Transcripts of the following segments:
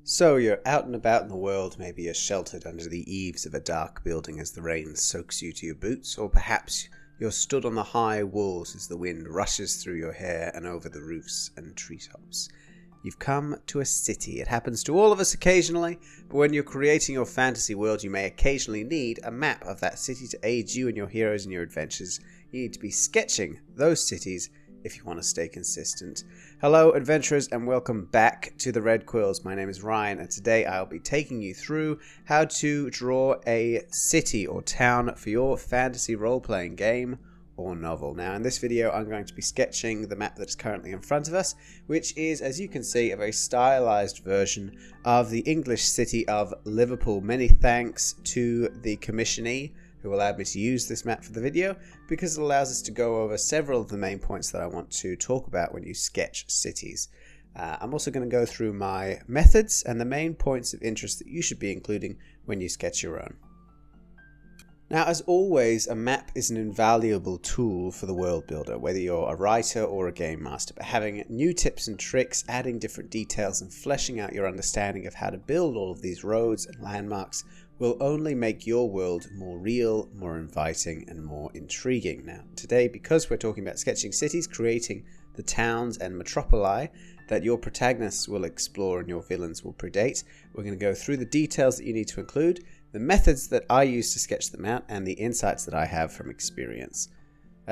So you're out and about in the world, maybe you're sheltered under the eaves of a dark building as the rain soaks you to your boots, or perhaps you're stood on the high walls as the wind rushes through your hair and over the roofs and treetops. You've come to a city. It happens to all of us occasionally, but when you're creating your fantasy world, you may occasionally need a map of that city to aid you and your heroes in your adventures. You need to be sketching those cities if you want to stay consistent. Hello adventurers and welcome back to the Red Quills. My name is Ryan and today I'll be taking you through how to draw a city or town for your fantasy role-playing game or novel. Now in this video I'm going to be sketching the map that is currently in front of us, which is, as you can see, a very stylized version of the English city of Liverpool. Many thanks to the commissionee who allowed me to use this map for the video, because it allows us to go over several of the main points that I want to talk about when you sketch cities. I'm also going to go through my methods and the main points of interest that you should be including when you sketch your own. Now, as always, a map is an invaluable tool for the world builder, whether you're a writer or a game master. But having new tips and tricks, adding different details and fleshing out your understanding of how to build all of these roads and landmarks will only make your world more real, more inviting, and more intriguing. Now, today, because we're talking about sketching cities, creating the towns and metropoli that your protagonists will explore and your villains will predate, we're going to go through the details that you need to include, the methods that I use to sketch them out, and the insights that I have from experience.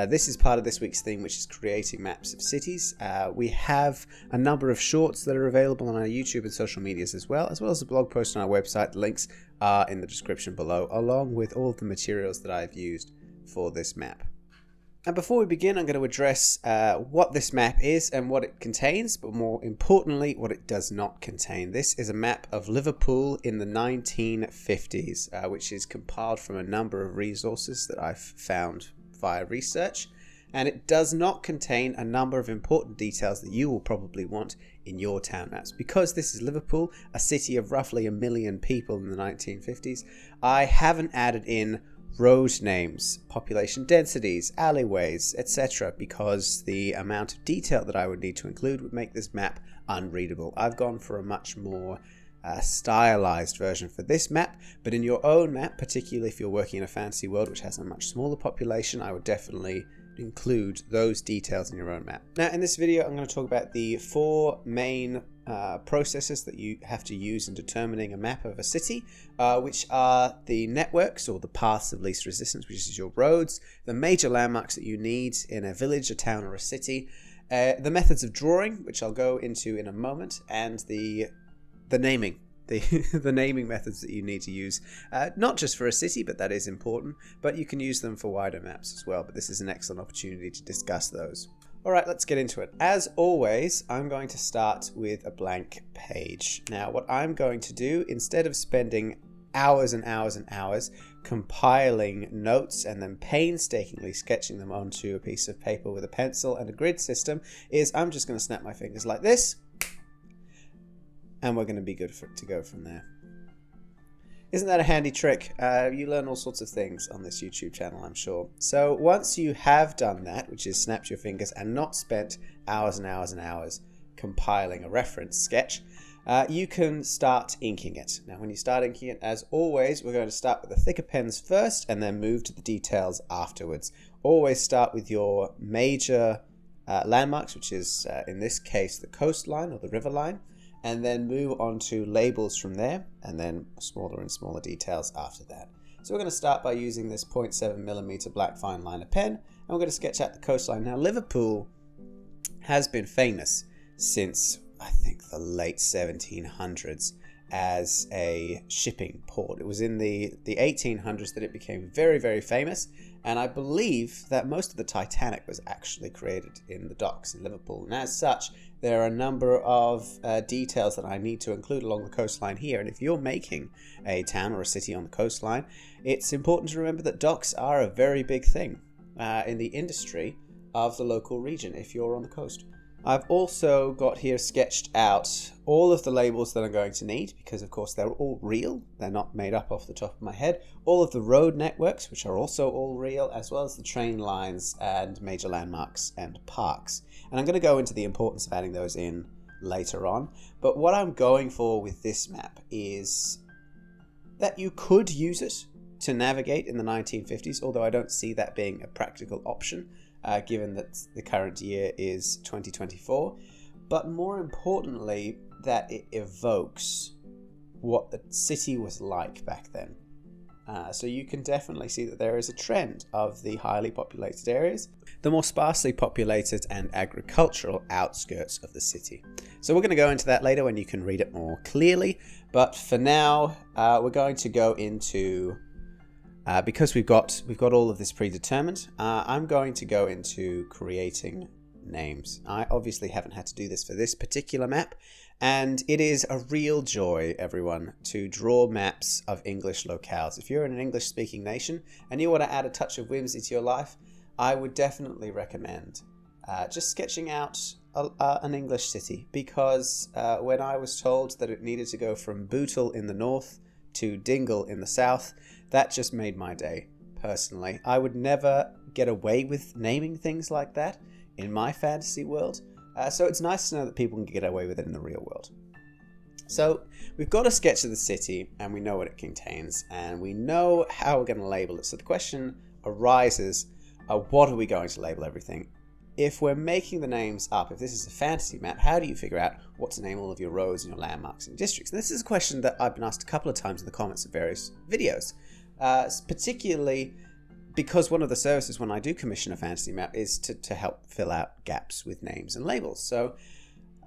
This is part of this week's theme, which is creating maps of cities. We have a number of shorts that are available on our YouTube and social medias as well as a blog post on our website. The links are in the description below, along with all of the materials that I've used for this map. And before we begin, I'm going to address what this map is and what it contains, but more importantly, what it does not contain. This is a map of Liverpool in the 1950s, which is compiled from a number of resources that I've found via research, and it does not contain a number of important details that you will probably want in your town maps. Because this is Liverpool, a city of roughly 1 million people in the 1950s, I haven't added in road names, population densities, alleyways, etc., because the amount of detail that I would need to include would make this map unreadable. I've gone for a much more stylized version for this map, but in your own map, particularly if you're working in a fantasy world which has a much smaller population, I would definitely include those details in your own map. Now in this video I'm going to talk about the 4 main processes that you have to use in determining a map of a city, which are the networks or the paths of least resistance, which is your roads, the major landmarks that you need in a village, a town or a city, the methods of drawing, which I'll go into in a moment, and the naming, the naming methods that you need to use, not just for a city, but that is important, but you can use them for wider maps as well. But this is an excellent opportunity to discuss those. All right, let's get into it. As always, I'm going to start with a blank page. Now, what I'm going to do, instead of spending hours and hours and hours compiling notes and then painstakingly sketching them onto a piece of paper with a pencil and a grid system, is I'm just going to snap my fingers like this, and we're going to be good to go from there. Isn't that a handy trick? You learn all sorts of things on this YouTube channel, I'm sure. So once you have done that, which is snapped your fingers and not spent hours and hours and hours compiling a reference sketch, you can start inking it. Now when you start inking it, as always, we're going to start with the thicker pens first and then move to the details afterwards. Always start with your major landmarks, which is in this case the coastline or the river line, and then move on to labels from there, and then smaller and smaller details after that. So we're going to start by using this 0.7mm black fineliner pen, and we're going to sketch out the coastline. Now, Liverpool has been famous since, I think, the late 1700s as a shipping port. It was in the 1800s that it became very, very famous, and I believe that most of the Titanic was actually created in the docks in Liverpool. And as such, there are a number of details that I need to include along the coastline here. And if you're making a town or a city on the coastline, it's important to remember that docks are a very big thing in the industry of the local region if you're on the coast. I've also got here sketched out all of the labels that I'm going to need, because of course they're all real, they're not made up off the top of my head. All of the road networks, which are also all real, as well as the train lines and major landmarks and parks. And I'm going to go into the importance of adding those in later on. But what I'm going for with this map is that you could use it to navigate in the 1950s, although I don't see that being a practical option, given that the current year is 2024. But more importantly, that it evokes what the city was like back then. So you can definitely see that there is a trend of the highly populated areas, the more sparsely populated and agricultural outskirts of the city. So we're going to go into that later when you can read it more clearly. But for now, we're going to go into, because we've got all of this predetermined, I'm going to go into creating names. I obviously haven't had to do this for this particular map, and it is a real joy, everyone, to draw maps of English locales. If you're in an English-speaking nation and you want to add a touch of whimsy to your life, I would definitely recommend just sketching out an English city, because when I was told that it needed to go from Bootle in the north to Dingle in the south, that just made my day, personally. I would never get away with naming things like that in my fantasy world. So it's nice to know that people can get away with it in the real world. So we've got a sketch of the city, and we know what it contains, and we know how we're going to label it. So the question arises, what are we going to label everything? If we're making the names up, if this is a fantasy map, how do you figure out what to name all of your roads and your landmarks and districts? And this is a question that I've been asked a couple of times in the comments of various videos, particularly because one of the services when I do commission a fantasy map is to help fill out gaps with names and labels. So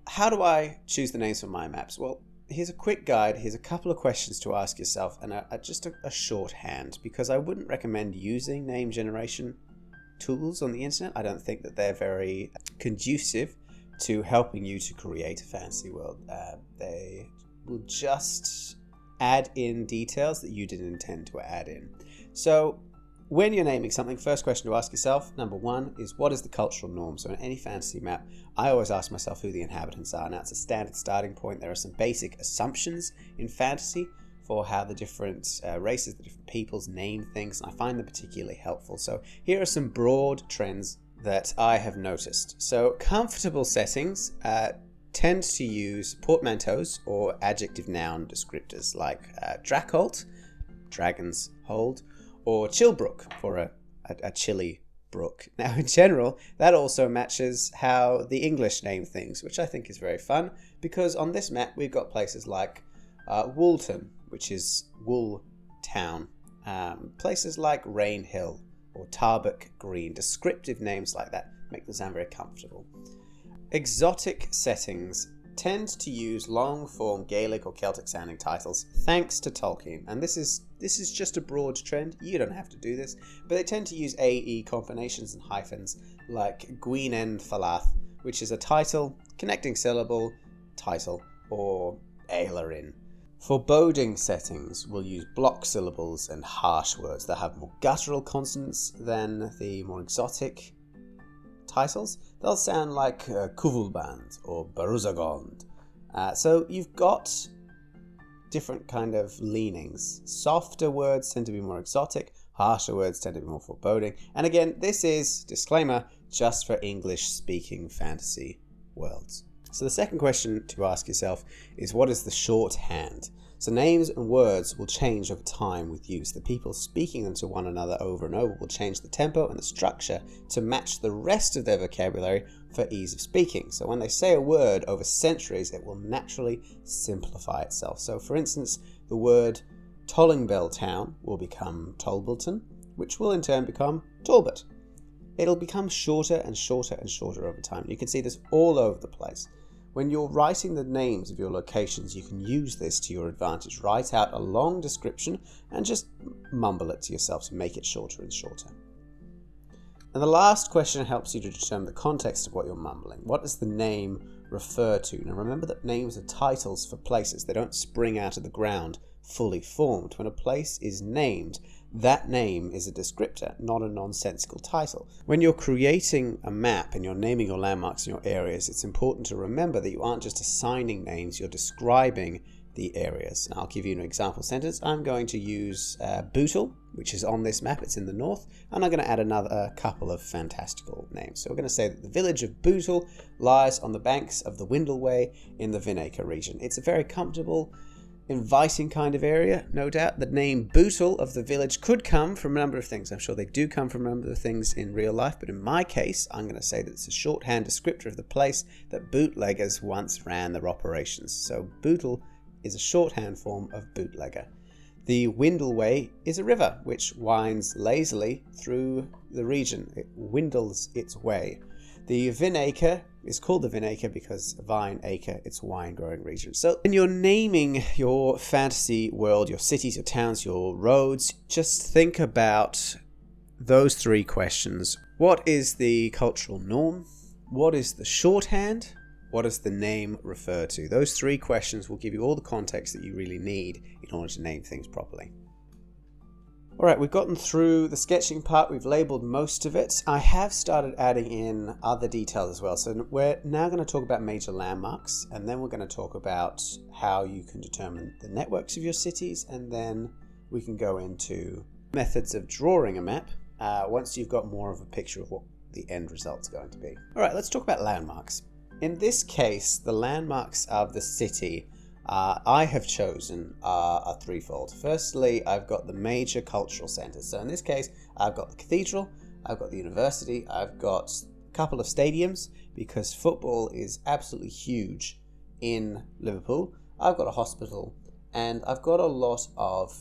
how do I choose the names for my maps? Well, here's a quick guide. Here's a couple of questions to ask yourself, and just a shorthand, because I wouldn't recommend using name generation tools on the internet. I don't think that they're very conducive to helping you to create a fantasy world. They will just add in details that you didn't intend to add in. So when you're naming something, first question to ask yourself, number one, is what is the cultural norm? So in any fantasy map, I always ask myself who the inhabitants are. Now, it's a standard starting point. There are some basic assumptions in fantasy for how the different races, the different peoples name things, and I find them particularly helpful. So here are some broad trends that I have noticed. So comfortable settings tend to use portmanteaus or adjective noun descriptors like Dracolt, dragon's hold, or Chillbrook for a chilly brook. Now, in general, that also matches how the English name things, which I think is very fun, because on this map we've got places like Woolton, which is wool town, places like Rain Hill or Tarbuck Green. Descriptive names like that make them sound very comfortable. Exotic settings tend to use long-form Gaelic or Celtic-sounding titles, thanks to Tolkien. And this is just a broad trend. You don't have to do this, but they tend to use AE combinations and hyphens like Gwynedd Falath, which is a title, connecting syllable, title, or Ailerin. Foreboding settings will use block syllables and harsh words that have more guttural consonants than the more exotic titles. They'll sound like Kuvulband or Baruzagond. So you've got different kind of leanings. Softer words tend to be more exotic, harsher words tend to be more foreboding. And again, this is, disclaimer, just for English-speaking fantasy worlds. So the second question to ask yourself is, what is the shorthand? So names and words will change over time with use. The people speaking them to one another over and over will change the tempo and the structure to match the rest of their vocabulary for ease of speaking. So when they say a word over centuries, it will naturally simplify itself. So for instance, the word Tollingbell Town will become Tolbleton, which will in turn become Talbot. It'll become shorter and shorter and shorter over time. You can see this all over the place. When you're writing the names of your locations, you can use this to your advantage. Write out a long description and just mumble it to yourself to make it shorter and shorter. And the last question helps you to determine the context of what you're mumbling. What does the name refer to? Now remember that names are titles for places. They don't spring out of the ground fully formed. When a place is named, that name is a descriptor, not a nonsensical title. When you're creating a map and you're naming your landmarks and your areas, it's important to remember that you aren't just assigning names, you're describing the areas. Now, I'll give you an example sentence. I'm going to use Bootle, which is on this map. It's in the north, and I'm going to add a couple of fantastical names. So we're going to say that the village of Bootle lies on the banks of the Windleway in the Vinacre region. It's a very comfortable, inviting kind of area, no doubt. The name Bootle of the village could come from a number of things. I'm sure they do come from a number of things in real life, but in my case, I'm going to say that it's a shorthand descriptor of the place that bootleggers once ran their operations. So Bootle is a shorthand form of bootlegger. The Windleway is a river which winds lazily through the region. It windles its way. The Vinacre is called the Vinacre because vine acre, it's a wine growing region. So when you're naming your fantasy world, your cities, your towns, your roads, just think about those three questions. What is the cultural norm? What is the shorthand? What does the name refer to? Those three questions will give you all the context that you really need in order to name things properly. Alright, we've gotten through the sketching part, we've labelled most of it. I have started adding in other details as well. So we're now going to talk about major landmarks, and then we're going to talk about how you can determine the networks of your cities, and then we can go into methods of drawing a map once you've got more of a picture of what the end result's going to be. Alright, let's talk about landmarks. In this case, the landmarks of the city I have chosen are threefold. Firstly, I've got the major cultural centres. So in this case, I've got the cathedral, I've got the university, I've got a couple of stadiums because football is absolutely huge in Liverpool. I've got a hospital, and I've got a lot of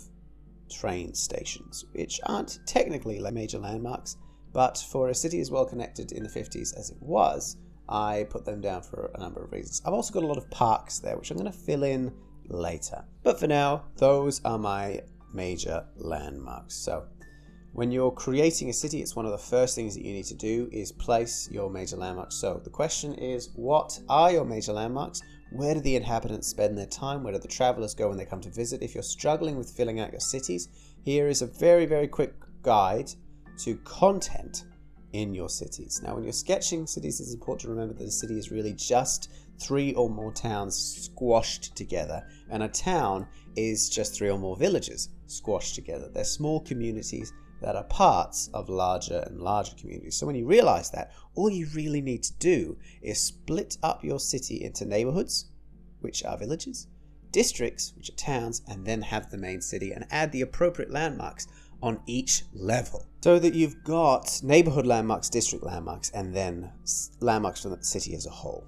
train stations, which aren't technically major landmarks, but for a city as well connected in the 50s as it was, I put them down for a number of reasons. I've also got a lot of parks there, which I'm going to fill in later. But for now, those are my major landmarks. So when you're creating a city, it's one of the first things that you need to do is place your major landmarks. So the question is, what are your major landmarks? Where do the inhabitants spend their time? Where do the travelers go when they come to visit? If you're struggling with filling out your cities, here is a very, very quick guide to content in your cities. Now, when you're sketching cities, it's important to remember that a city is really just 3 or more towns squashed together, and a town is just 3 or more villages squashed together. They're small communities that are parts of larger and larger communities. So when you realize that, all you really need to do is split up your city into neighborhoods, which are villages, districts, which are towns, and then have the main city, and add the appropriate landmarks on each level, so that you've got neighborhood landmarks, district landmarks, and then landmarks from the city as a whole.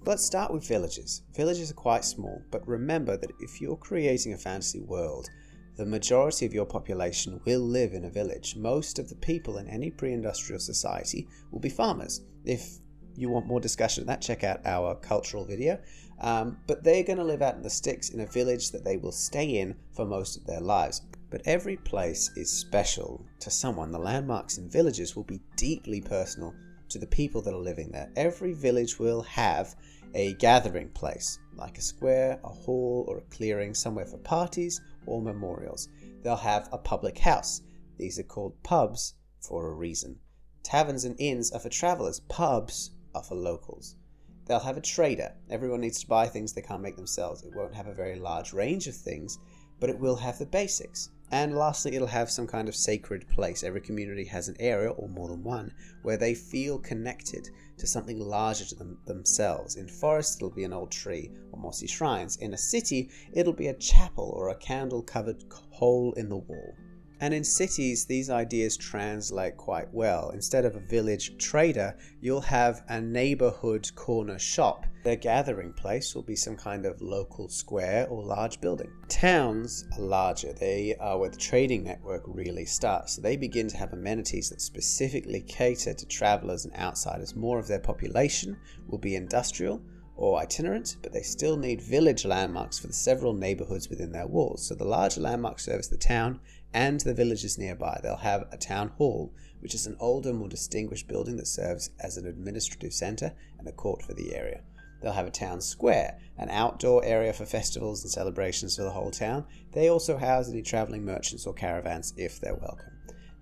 Let's start with villages. Villages are quite small, but remember that if you're creating a fantasy world, the majority of your population will live in a village. Most of the people in any pre-industrial society will be farmers. If you want more discussion of that, check out our cultural video. But they're going to live out in the sticks in a village that they will stay in for most of their lives. But every place is special to someone. The landmarks in villages will be deeply personal to the people that are living there. Every village will have a gathering place, like a square, a hall, or a clearing, somewhere for parties or memorials. They'll have a public house. These are called pubs for a reason. Taverns and inns are for travellers. Pubs are for locals. They'll have a trader. Everyone needs to buy things they can't make themselves. It won't have a very large range of things, but it will have the basics. And lastly, it'll have some kind of sacred place. Every community has an area, or more than one, where they feel connected to something larger to themselves. In forests, it'll be an old tree or mossy shrines. In a city, it'll be a chapel or a candle-covered hole in the wall. And in cities, these ideas translate quite well. Instead of a village trader, you'll have a neighborhood corner shop. Their gathering place will be some kind of local square or large building. Towns are larger. They are where the trading network really starts. So they begin to have amenities that specifically cater to travelers and outsiders. More of their population will be industrial or itinerant, but they still need village landmarks for the several neighborhoods within their walls. So the larger landmarks service the town and the villages nearby. They'll have a town hall, which is an older, more distinguished building that serves as an administrative centre and a court for the area. They'll have a town square, an outdoor area for festivals and celebrations for the whole town. They also house any travelling merchants or caravans if they're welcome.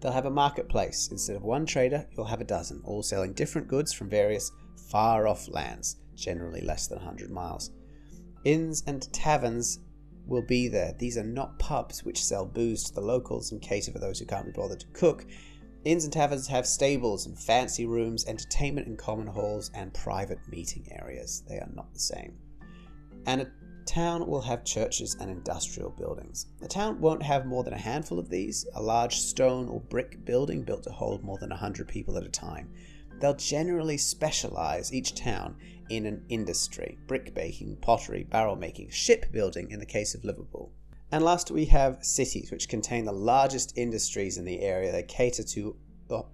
They'll have a marketplace. Instead of one trader, you'll have a dozen, all selling different goods from various far-off lands, generally less than 100 miles. Inns and taverns will be there. These are not pubs which sell booze to the locals and cater for those who can't be bothered to cook. Inns and taverns have stables and fancy rooms, entertainment in common halls, and private meeting areas. They are not the same. And a town will have churches and industrial buildings. The town won't have more than a handful of these, a large stone or brick building built to hold more than 100 people at a time. They'll generally specialize, each town, in an industry: brick baking, pottery, barrel making, shipbuilding in the case of Liverpool. And last, we have cities, which contain the largest industries in the area. They cater to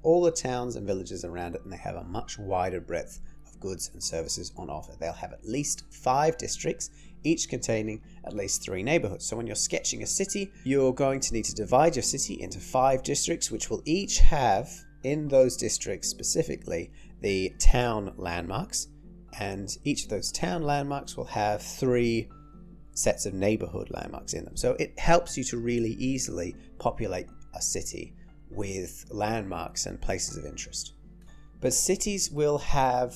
all the towns and villages around it, and they have a much wider breadth of goods and services on offer. They'll have at least 5 districts, each containing at least 3 neighborhoods. So when you're sketching a city, you're going to need to divide your city into 5 districts, which will each have, in those districts specifically, the town landmarks, and each of those town landmarks will have 3 sets of neighborhood landmarks in them. So it helps you to really easily populate a city with landmarks and places of interest. But cities will have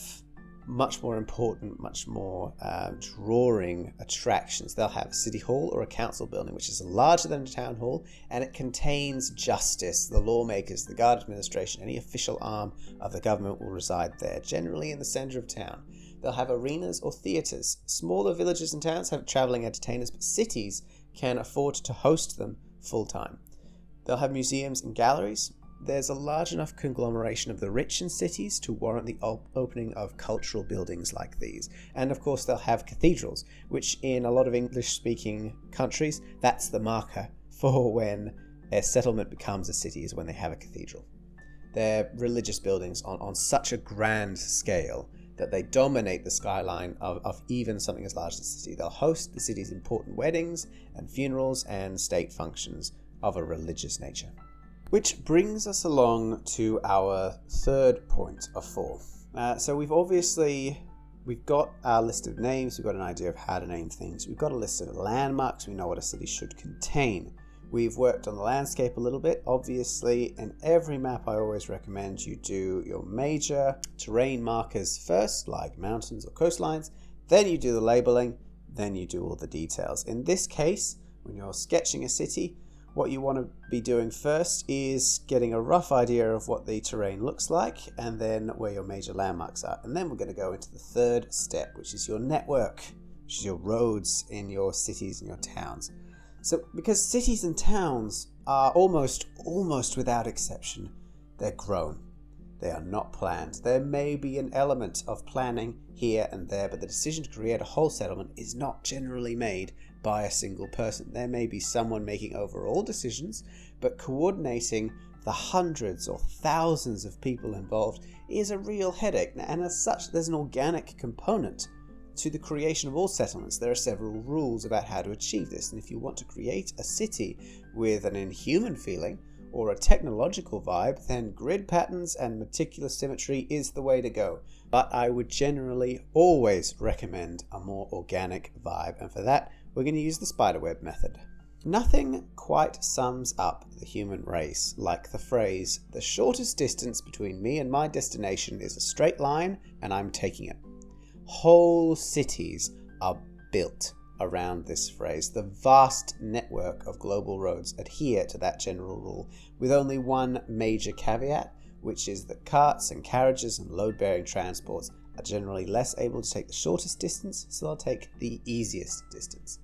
much more important, much more drawing attractions. They'll have a city hall or a council building, which is larger than a town hall, and it contains justice. The lawmakers, the guard administration, any official arm of the government will reside there, generally in the center of town. They'll have arenas or theatres. Smaller villages and towns have travelling entertainers, but cities can afford to host them full-time. They'll have museums and galleries. There's a large enough conglomeration of the rich in cities to warrant the opening of cultural buildings like these. And of course they'll have cathedrals, which in a lot of English-speaking countries, that's the marker for when a settlement becomes a city, is when they have a cathedral. They're religious buildings on such a grand scale that they dominate the skyline of even something as large as the city. They'll host the city's important weddings and funerals and state functions of a religious nature. Which brings us along to our third point of 4. So we've got our list of names, we've got an idea of how to name things, we've got a list of landmarks, we know what a city should contain. We've worked on the landscape a little bit. Obviously, in every map I always recommend you do your major terrain markers first, like mountains or coastlines, then you do the labeling, then you do all the details. In this case, when you're sketching a city, what you want to be doing first is getting a rough idea of what the terrain looks like, and then where your major landmarks are. And then we're going to go into the third step, which is your network, which is your roads in your cities and your towns. So because cities and towns are almost without exception, they're grown. They are not planned. There may be an element of planning here and there, but the decision to create a whole settlement is not generally made by a single person. There may be someone making overall decisions, but coordinating the hundreds or thousands of people involved is a real headache. And as such, there's an organic component to the creation of all settlements. There are several rules about how to achieve this, and if you want to create a city with an inhuman feeling or a technological vibe, then grid patterns and meticulous symmetry is the way to go. But I would generally always recommend a more organic vibe, and for that we're going to use the spiderweb method. Nothing quite sums up the human race like the phrase, "The shortest distance between me and my destination is a straight line, and I'm taking it." Whole cities are built around this phrase. The vast network of global roads adhere to that general rule, with only one major caveat, which is that carts and carriages and load-bearing transports are generally less able to take the shortest distance, so they'll take the easiest distance.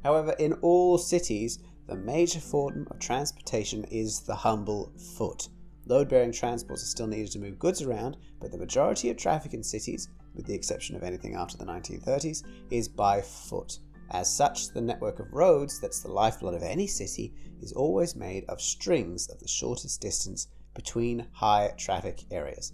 However, in all cities, the major form of transportation is the humble foot. Load-bearing transports are still needed to move goods around, but the majority of traffic in cities, with the exception of anything after the 1930s, is by foot. As such, the network of roads, that's the lifeblood of any city, is always made of strings of the shortest distance between high traffic areas.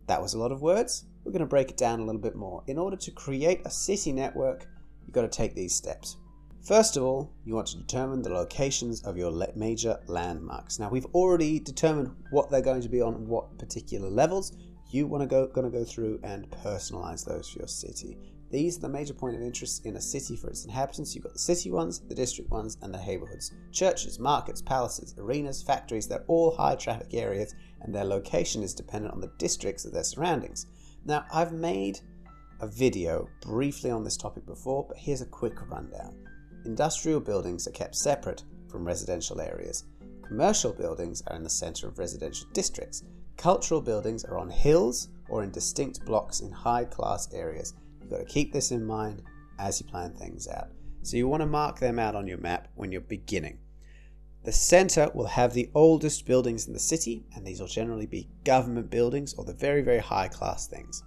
That was a lot of words. We're going to break it down a little bit more. In order to create a city network, you've got to take these steps. First of all, you want to determine the locations of your major landmarks. Now, we've already determined what they're going to be on what particular levels. You going to go through and personalize those for your city. These are the major point of interest in a city for its inhabitants. You've got the city ones, the district ones, and the neighborhoods. Churches, markets, palaces, arenas, factories, they're all high traffic areas, and their location is dependent on the districts of their surroundings. Now, I've made a video briefly on this topic before, but here's a quick rundown. Industrial buildings are kept separate from residential areas. Commercial buildings are in the center of residential districts. Cultural buildings are on hills or in distinct blocks in high-class areas. You've got to keep this in mind as you plan things out. So you want to mark them out on your map when you're beginning. The center will have the oldest buildings in the city, and these will generally be government buildings or the very, very high-class things.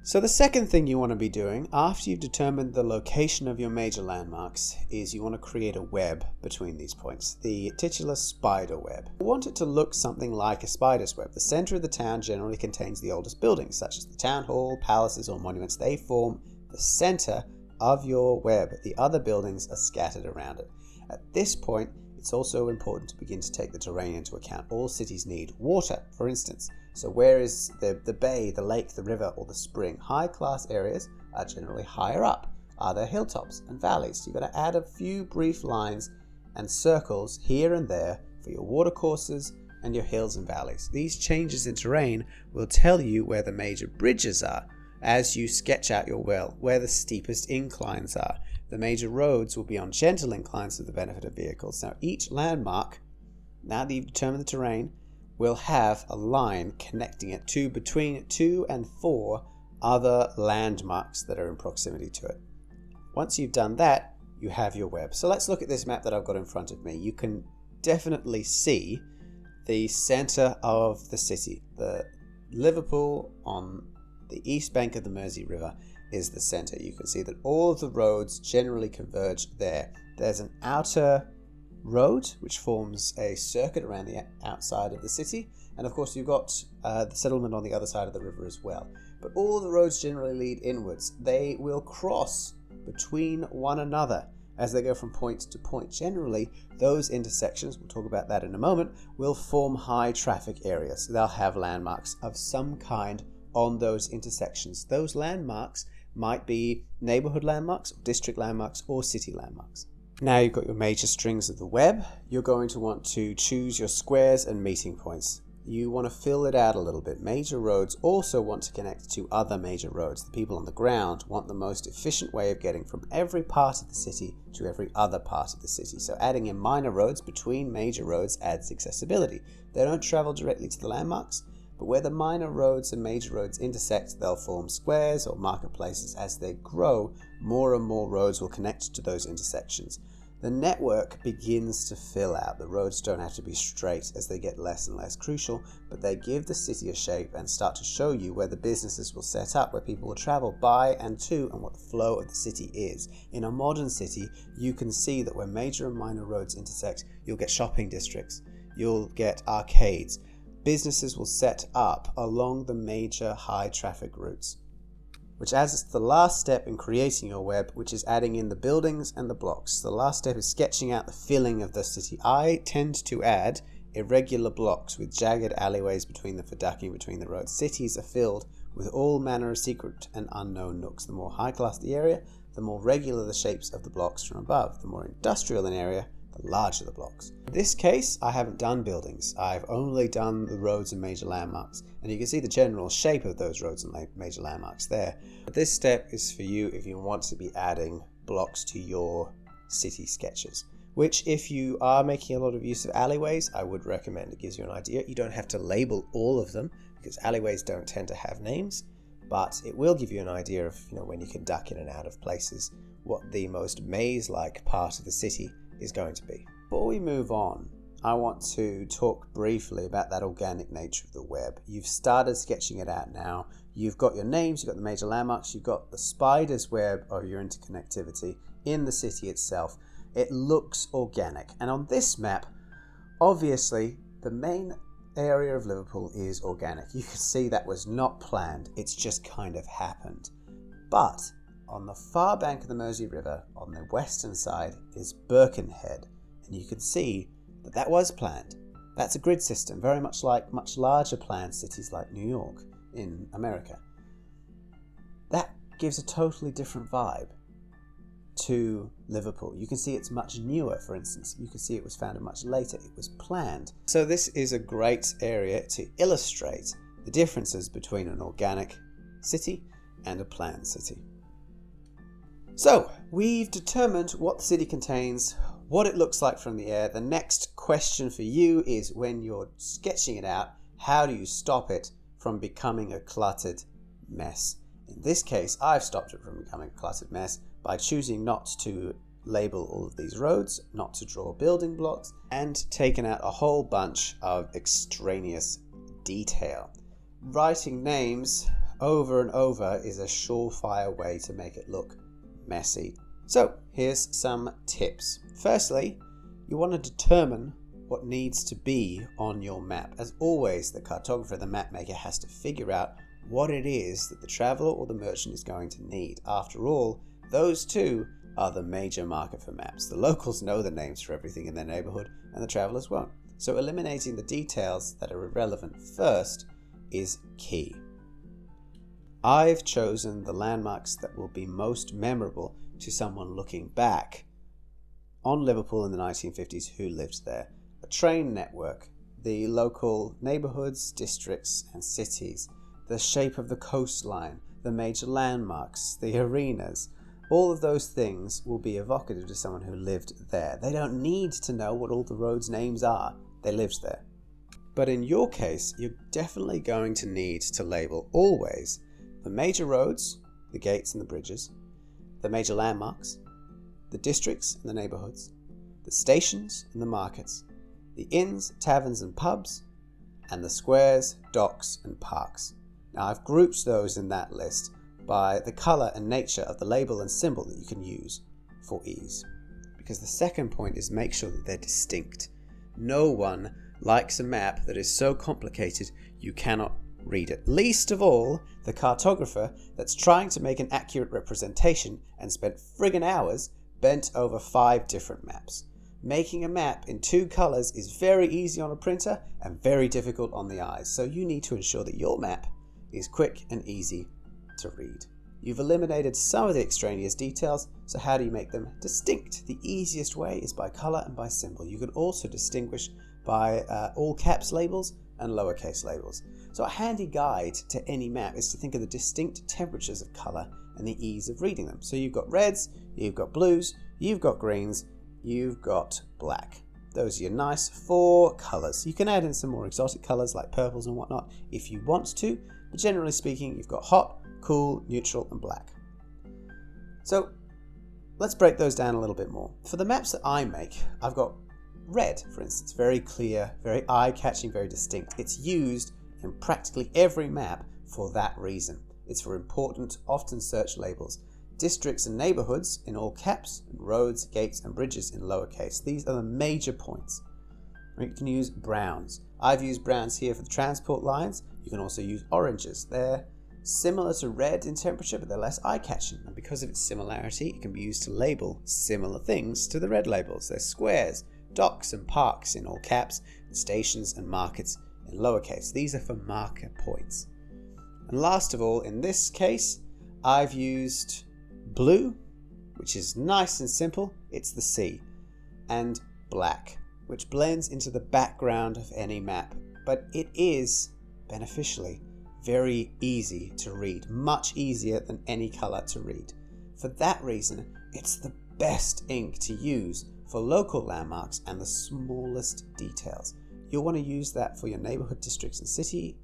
So the second thing you want to be doing after you've determined the location of your major landmarks is you want to create a web between these points, the titular spider web. You want it to look something like a spider's web. The center of the town generally contains the oldest buildings, such as the town hall, palaces, or monuments. They form the center of your web. The other buildings are scattered around it. At this point, it's also important to begin to take the terrain into account. All cities need water, for instance. So where is the bay, the lake, the river, or the spring? High-class areas are generally higher up. Are there hilltops and valleys? You've got to add a few brief lines and circles here and there for your watercourses and your hills and valleys. These changes in terrain will tell you where the major bridges are as you sketch out your well, where the steepest inclines are. The major roads will be on gentle inclines for the benefit of vehicles. Now, each landmark, now that you've determined the terrain, will have a line connecting it to between 2 and 4 other landmarks that are in proximity to it. Once you've done that, you have your web. So let's look at this map that I've got in front of me. You can definitely see the center of the city. The Liverpool on the east bank of the Mersey River is the center. You can see that all of the roads generally converge there. There's an outer road which forms a circuit around the outside of the city, and of course you've got the settlement on the other side of the river as well. But all the roads generally lead inwards. They will cross between one another as they go from point to point. Generally, those intersections, we'll talk about that in a moment, will form high traffic areas. They'll have landmarks of some kind on those intersections. Those landmarks might be neighborhood landmarks, or district landmarks, or city landmarks. Now you've got your major strings of the web. You're going to want to choose your squares and meeting points. You want to fill it out a little bit. Major roads also want to connect to other major roads. The people on the ground want the most efficient way of getting from every part of the city to every other part of the city. So adding in minor roads between major roads adds accessibility. They don't travel directly to the landmarks, but where the minor roads and major roads intersect, they'll form squares or marketplaces. As they grow, more and more roads will connect to those intersections. The network begins to fill out. The roads don't have to be straight as they get less and less crucial, but they give the city a shape and start to show you where the businesses will set up, where people will travel by and to, and what the flow of the city is. In a modern city, you can see that where major and minor roads intersect, you'll get shopping districts, you'll get arcades. Businesses will set up along the major high traffic routes, which adds the last step in creating your web, which is adding in the buildings and the blocks. The last step is sketching out the filling of the city. I tend to add irregular blocks with jagged alleyways between them for ducking between the roads. Cities are filled with all manner of secret and unknown nooks. The more high class the area, the more regular the shapes of the blocks from above. The more industrial an area, the larger the blocks. In this case, I haven't done buildings. I've only done the roads and major landmarks. And you can see the general shape of those roads and major landmarks there. But this step is for you if you want to be adding blocks to your city sketches, which if you are making a lot of use of alleyways, I would recommend. It gives you an idea. You don't have to label all of them because alleyways don't tend to have names, but it will give you an idea of when you can duck in and out of places, what the most maze-like part of the city is going to be. Before we move on, I want to talk briefly about that organic nature of the web. You've started sketching it out now. You've got your names, you've got the major landmarks, you've got the spider's web of your interconnectivity in the city itself. It looks organic. And on this map, obviously, the main area of Liverpool is organic. You can see that was not planned. It's just kind of happened. But on the far bank of the Mersey River, on the western side, is Birkenhead. And you can see that that was planned. That's a grid system, very much like much larger planned cities like New York in America. That gives a totally different vibe to Liverpool. You can see it's much newer, for instance. You can see it was founded much later. It was planned. So this is a great area to illustrate the differences between an organic city and a planned city. So, we've determined what the city contains, what it looks like from the air. The next question for you is, when you're sketching it out, how do you stop it from becoming a cluttered mess? In this case, I've stopped it from becoming a cluttered mess by choosing not to label all of these roads, not to draw building blocks, and taken out a whole bunch of extraneous detail. Writing names over and over is a surefire way to make it look messy. So here's some tips. Firstly, you want to determine what needs to be on your map. As always, the cartographer, the map maker, has to figure out what it is that the traveler or the merchant is going to need. After all, those two are the major market for maps. The locals know the names for everything in their neighborhood, and the travelers won't. So eliminating the details that are irrelevant first is key. I've chosen the landmarks that will be most memorable to someone looking back on Liverpool in the 1950s who lived there. A train network, the local neighborhoods, districts, and cities, the shape of the coastline, the major landmarks, the arenas. All of those things will be evocative to someone who lived there. They don't need to know what all the roads' names are. They lived there. But in your case, you're definitely going to need to label always the major roads, the gates and the bridges, the major landmarks, the districts and the neighborhoods, the stations and the markets, the inns, taverns and pubs, and the squares, docks and parks. Now I've grouped those in that list by the colour and nature of the label and symbol that you can use for ease. Because the second point is make sure that they're distinct. No one likes a map that is so complicated you cannot read it. Least of all, the cartographer that's trying to make an accurate representation and spent friggin' hours bent over 5 different maps. Making a map in 2 colours is very easy on a printer and very difficult on the eyes, so you need to ensure that your map is quick and easy to read. You've eliminated some of the extraneous details, so how do you make them distinct? The easiest way is by colour and by symbol. You can also distinguish by all caps labels and lowercase labels. So a handy guide to any map is to think of the distinct temperatures of colour and the ease of reading them. So you've got reds, you've got blues, you've got greens, you've got black. Those are your nice 4 colours. You can add in some more exotic colours like purples and whatnot if you want to, but generally speaking, you've got hot, cool, neutral and black. So let's break those down a little bit more. For the maps that I make, I've got red, for instance, very clear, very eye-catching, very distinct. It's used in practically every map for that reason. It's for important, often searched labels. Districts and neighborhoods in all caps, and roads, gates and bridges in lowercase. These are the major points. You can use browns. I've used browns here for the transport lines. You can also use oranges. They're similar to red in temperature, but they're less eye-catching. And because of its similarity, it can be used to label similar things to the red labels. They're squares, docks and parks in all caps, and stations and markets in lowercase. These are for marker points. And last of all, in this case, I've used blue, which is nice and simple. It's the sea. And black, which blends into the background of any map. But it is, beneficially, very easy to read. Much easier than any colour to read. For that reason, it's the best ink to use for local landmarks and the smallest details. You'll want to use that for your neighbourhood districts and city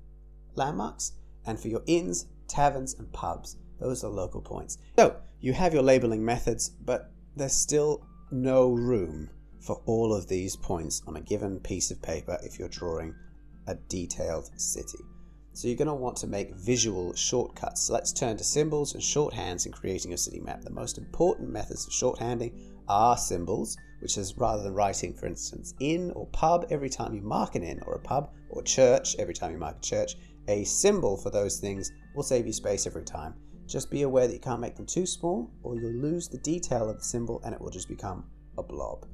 landmarks, and for your inns, taverns and pubs. Those are local points. So you have your labelling methods, but there's still no room for all of these points on a given piece of paper if you're drawing a detailed city. So you're going to want to make visual shortcuts. So let's turn to symbols and shorthands in creating a city map. The most important methods of shorthanding are symbols, which is rather than writing, for instance, inn or pub every time you mark an inn or a pub, or church every time you mark a church. A symbol for those things will save you space every time. Just be aware that you can't make them too small or you'll lose the detail of the symbol and it will just become a blob.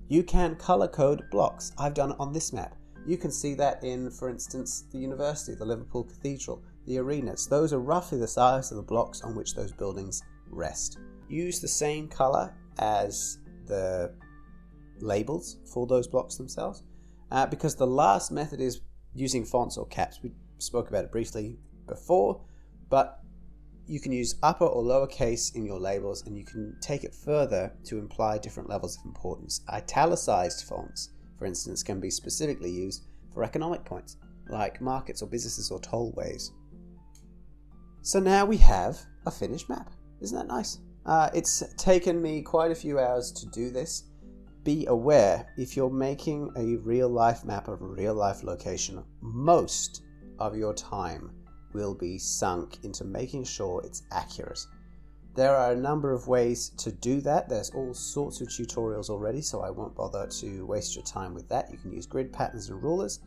You can color code blocks. I've done it on this map. You can see that in, for instance, the university, the Liverpool Cathedral, the arenas. Those are roughly the size of the blocks on which those buildings rest. Use the same color as the labels for those blocks themselves, because the last method is using fonts or caps. We spoke about it briefly before, but You can use upper or lowercase in your labels, and you can take it further to imply different levels of importance. Italicized fonts, for instance, can be specifically used for economic points, like markets or businesses or tollways. So now we have a finished map. Isn't that nice? It's taken me quite a few hours to do this. Be aware, if you're making a real-life map of a real-life location, most of your time will be sunk into making sure it's accurate. There are a number of ways to do that. There's all sorts of tutorials already, so I won't bother to waste your time with that. You can use grid patterns and rulers,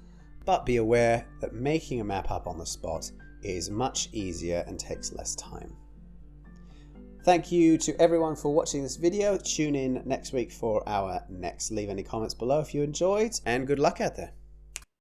but be aware that making a map up on the spot is much easier and takes less time. Thank you to everyone for watching this video. Tune in next week for our next. Leave any comments below if you enjoyed, and good luck out there.